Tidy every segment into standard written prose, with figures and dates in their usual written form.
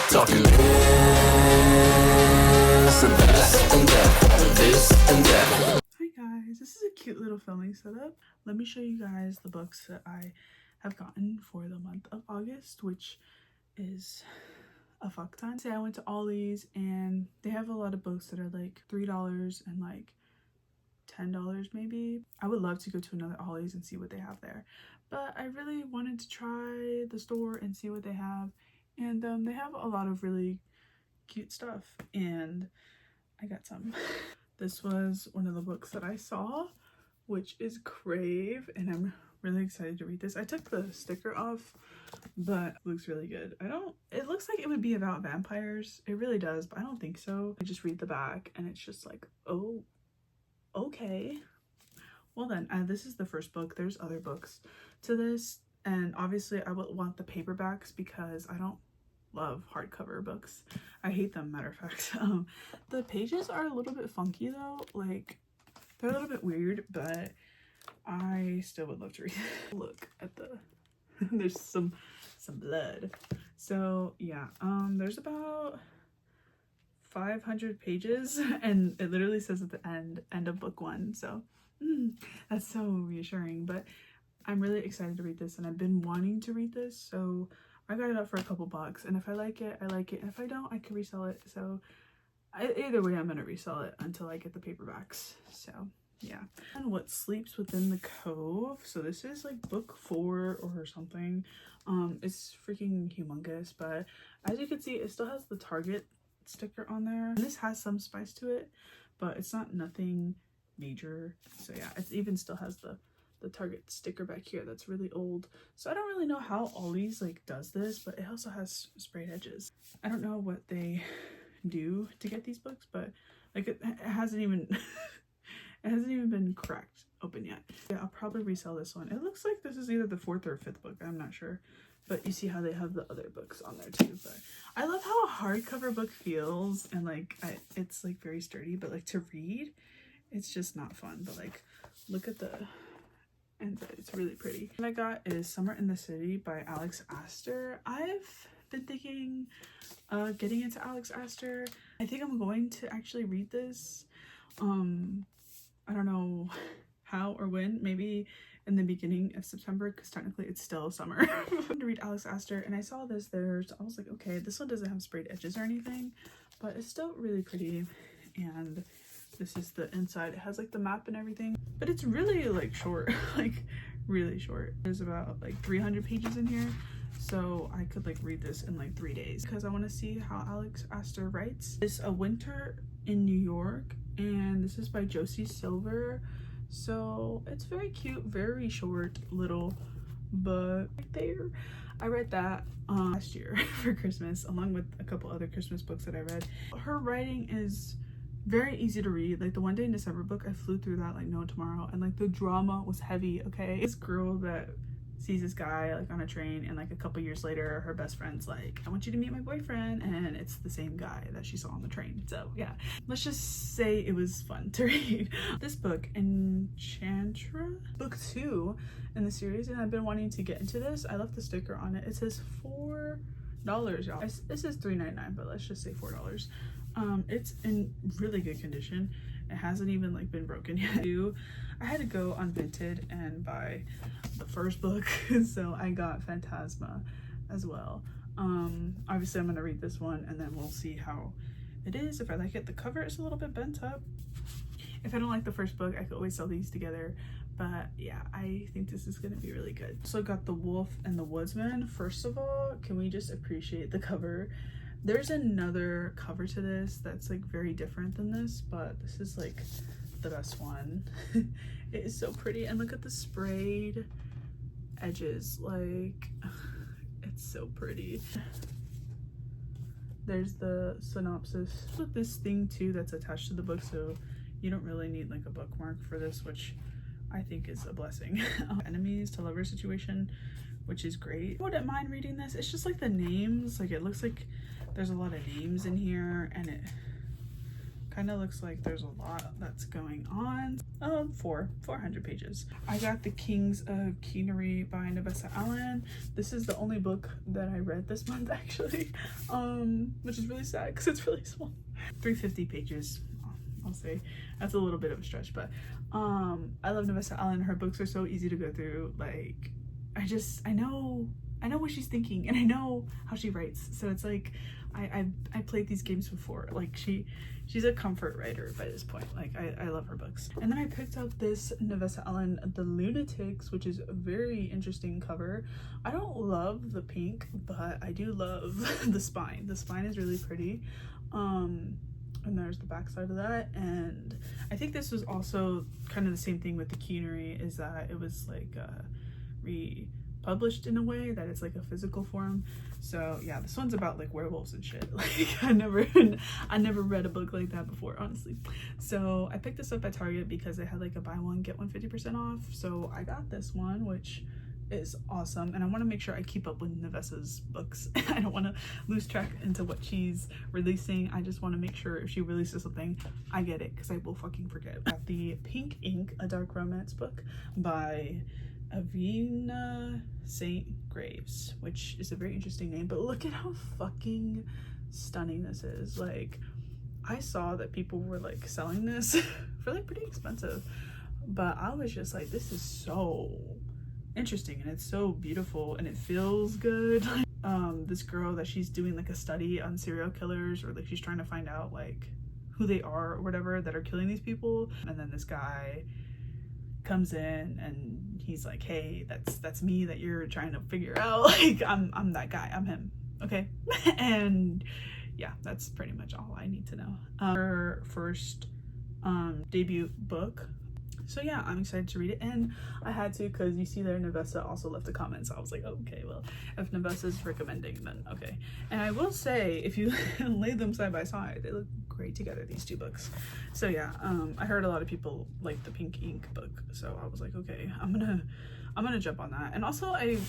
Talking this and that and that, this and that. Hi guys, this is a cute little filming setup. Let me show you guys the books that I have gotten for the month of August, which is a fuck ton. Say I went to Ollie's and they have a lot of books that are like $3 and like $10 maybe. I would love to go to another Ollie's and see what they have there, but I really wanted to try the store and see what they have, and they have a lot of really cute stuff, and I got some. This was one of the books that I saw, which is Crave, and I'm really excited to read this. I took the sticker off, but it looks really good. It looks like it would be about vampires. It really does, but I don't think so. I just read the back and it's just like, oh, okay. Well then, this is the first book. There's other books to this, and obviously I would want the paperbacks because I don't love hardcover books. I hate them, matter of fact. The pages are a little bit funky though, like they're a little bit weird, but I still would love to read it. Look at the there's some blood. So yeah, there's about 500 pages, and it literally says at the end of book 1, so that's so reassuring. But I'm really excited to read this, and I've been wanting to read this, so I got it up for a couple bucks, and if I like it, I like it, and if I don't, I can resell it. So either way, I'm gonna resell it until I get the paperbacks. So yeah. And What Sleeps Within the Cove. So this is like book 4 or something. It's freaking humongous, but as you can see, it still has the Target sticker on there. And this has some spice to it, but it's not nothing major. So yeah, it even still has the Target sticker back here that's really old. So I don't really know how Ollie's like does this, but it also has sprayed edges. I don't know what they do to get these books, but like it hasn't even it hasn't even been cracked open yet. Yeah, I'll probably resell this one. It looks like this is either the 4th or 5th book, I'm not sure, but you see how they have the other books on there too. But I love how a hardcover book feels, and like it's like very sturdy, but like to read it's just not fun. But like look at the inside, it's really pretty. What I got is Summer in the City by Alex Astor. I've been thinking getting into Alex Astor. I think I'm going to actually read this. I don't know how or when, maybe in the beginning of September, because technically it's still summer. To read Alex Astor, and I saw this there, so I was like, okay, this one doesn't have sprayed edges or anything, but it's still really pretty. And this is the inside. It has like the map and everything, but it's really like short, like really short. There's about like 300 pages in here, so I could like read this in like 3 days because I want to see how Alex Astor writes. It's A Winter in New York, and this is by Josie Silver. So it's very cute, very short little book right there. I read that last year for Christmas, along with a couple other Christmas books that I read. Her writing is very easy to read. Like the One Day in December book, I flew through that like no tomorrow, and like the drama was heavy. Okay, this girl that sees this guy like on a train, and like a couple years later her best friend's like, I want you to meet my boyfriend, and it's the same guy that she saw on the train. So yeah, let's just say it was fun to read. This book, Enchantra, book 2 in the series, and I've been wanting to get into this. I left the sticker on it. It says $4, y'all. This is $3.99, but let's just say $4. It's in really good condition. It hasn't even like been broken yet. I had to go on Vinted and buy the first book, so I got Phantasma as well. Obviously I'm gonna read this one, and then we'll see how it is. If I like it, the cover is a little bit bent up. If I don't like the first book, I could always sell these together. But yeah, I think this is gonna be really good. So I got The Wolf and the Woodsman. First of all, can we just appreciate the cover? There's another cover to this that's like very different than this, but this is like the best one. It is so pretty, and look at the sprayed edges, like it's so pretty. There's the synopsis with this thing too that's attached to the book, so you don't really need like a bookmark for this, which I think is a blessing. Enemies to lover situation, which is great. I wouldn't mind reading this. It's just like the names, like it looks like there's a lot of names in here, and it Kind of looks like there's a lot that's going on. 400 pages. I got The Kings of Keenery by Nevessa Allen. This is the only book that I read this month, actually, which is really sad because it's really small. 350 pages. I'll say that's a little bit of a stretch, but I love Nevessa Allen. Her books are so easy to go through. Like, I know what she's thinking, and I know how she writes, so it's like I played these games before. Like, she's a comfort writer by this point. Like, I love her books. And then I picked up this Nevessa Allen, The Lunatics, which is a very interesting cover. I don't love the pink, but I do love the spine. The spine is really pretty. And there's the back side of that. And I think this was also kind of the same thing with the Keenery, is that it was like republished in a way that it's like a physical form. So yeah, this one's about like werewolves and shit. Like, I never read a book like that before, honestly. So I picked this up at Target because they had like a buy one get one 50% off. So I got this one, which is awesome, and I want to make sure I keep up with Nevessa's books. I don't want to lose track into what she's releasing. I just want to make sure if she releases something, I get it, because I will fucking forget. Got the Pink Ink, a dark romance book by Avina St. Graves, which is a very interesting name, but look at how fucking stunning this is. Like, I saw that people were like selling this for like pretty expensive, but I was just like, this is so interesting, and it's so beautiful, and it feels good. This girl that she's doing like a study on serial killers, or like she's trying to find out like who they are or whatever that are killing these people, and then this guy comes in and he's like, hey, that's me that you're trying to figure out. Like, I'm that guy, I'm him, okay? And yeah, that's pretty much all I need to know. Her first debut book. So yeah, I'm excited to read it, and I had to because you see there Nevessa also left a comment, so I was like, okay, well, if Nevessa's recommending, then okay. And I will say, if you lay them side by side, they look great together, these two books. So yeah, I heard a lot of people like the Pink Ink book, so I was like, okay, I'm gonna jump on that. And also I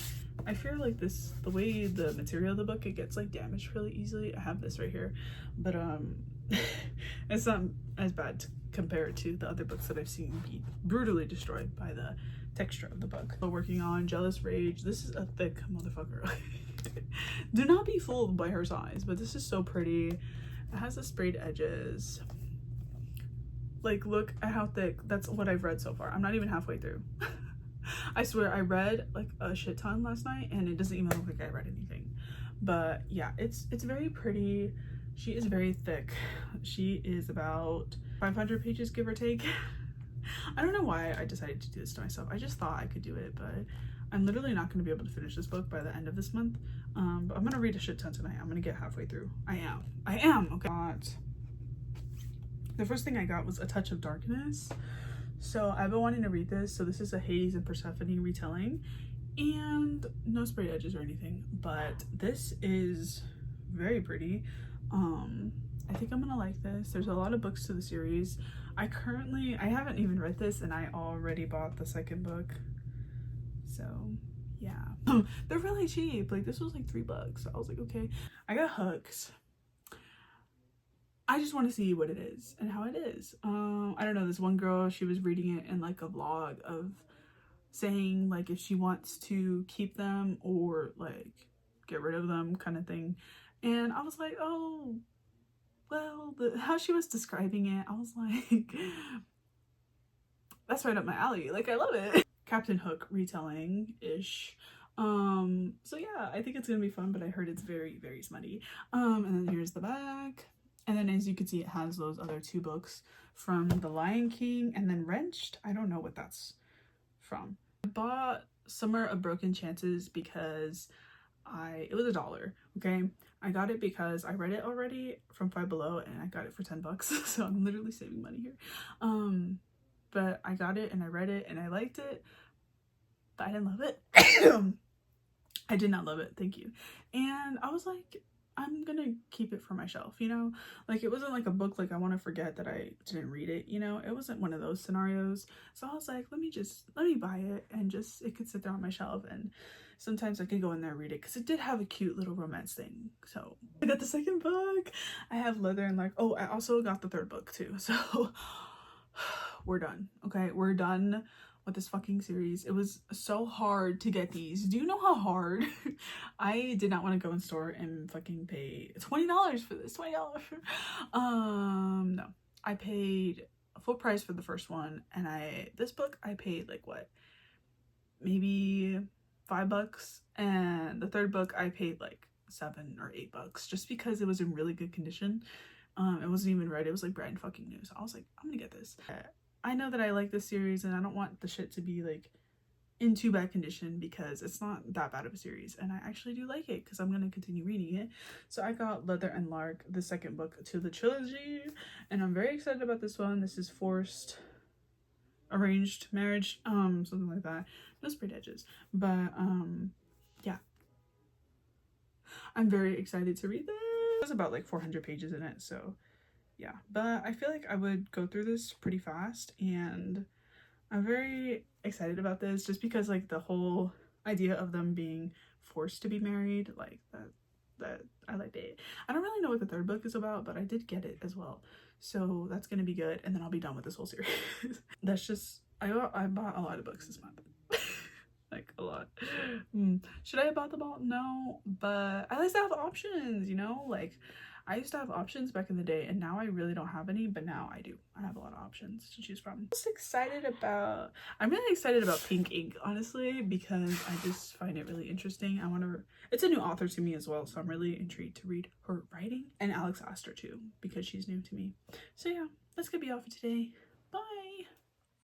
fear like the way the material of the book, it gets like damaged really easily. I have this right here, but it's not as bad compared to the other books that I've seen be brutally destroyed by the texture of the book. So working on Jealous Rage. This is a thick motherfucker. Do not be fooled by her size, but this is so pretty. It has the sprayed edges. Like, look at how thick. That's what I've read so far. I'm not even halfway through. I swear, I read like a shit ton last night, and it doesn't even look like I read anything. But yeah, it's very pretty. She is very thick. She is about 500 pages, give or take. I don't know why I decided to do this to myself. I just thought I could do it, but I'm literally not going to be able to finish this book by the end of this month. But I'm going to read a shit ton tonight. I'm going to get halfway through. I am. Okay. The first thing I got was A Touch of Darkness. So I've been wanting to read this. So this is a Hades and Persephone retelling, and no sprayed edges or anything, but this is very pretty. I think I'm gonna like this. There's a lot of books to the series. I haven't even read this, and I already bought the second book. So yeah. They're really cheap. Like, this was like $3. So I was like, okay. I got hooked. I just want to see what it is and how it is. I don't know, this one girl, she was reading it in like a vlog of saying like if she wants to keep them or like get rid of them kind of thing. And I was like, oh, well, how she was describing it, I was like, that's right up my alley. Like, I love it. Captain Hook retelling-ish. So yeah, I think it's gonna be fun, but I heard it's very, very smutty. And then here's the back. And then as you can see, it has those other two books from The Lion King and then Wrenched. I don't know what that's from. I bought Summer of Broken Chances because it was $1, okay? I got it because I read it already from Five Below, and I got it for $10. So I'm literally saving money here. But I got it and I read it and I liked it, but I didn't love it. I did not love it, thank you. And I was like, I'm gonna keep it for my shelf, you know? Like, it wasn't like a book like I want to forget that I didn't read it, you know? It wasn't one of those scenarios. So I was like, let me buy it, and just, it could sit there on my shelf and sometimes I could go in there and read it because it did have a cute little romance thing. So I got the second book. I have Leather and Lark. Oh, I also got the third book too. So we're done. Okay, we're done with this fucking series. It was so hard to get these. Do you know how hard? I did not want to go in store and fucking pay $20 for this. $20. No. I paid full price for the first one, and this book I paid like what? Maybe $5, and the third book I paid like $7 or $8 just because it was in really good condition. It wasn't even red, it was like brand fucking new. So I was like, I'm gonna get this. I know that I like this series and I don't want the shit to be like in too bad condition because it's not that bad of a series, and I actually do like it because I'm gonna continue reading it. So I got Leather and Lark, the second book to the trilogy, and I'm very excited about this one. This is forced arranged marriage, something like that. No sprayed edges, but yeah, I'm very excited to read this. There's about like 400 pages in it, so yeah, but I feel like I would go through this pretty fast, and I'm very excited about this just because like the whole idea of them being forced to be married, like that I liked it. I don't really know what the third book is about, but I did get it as well, so that's gonna be good, and then I'll be done with this whole series. That's just I bought a lot of books this month. Like a lot. Should I have bought them all? No, but I like to have options, you know? Like I used to have options back in the day, and now I really don't have any, but now I do. I have a lot of options to choose from. I'm really excited about Pink Ink, honestly, because I just find it really interesting. It's a new author to me as well, so I'm really intrigued to read her writing, and Alex Astor too, because she's new to me. So yeah, that's gonna be all for today.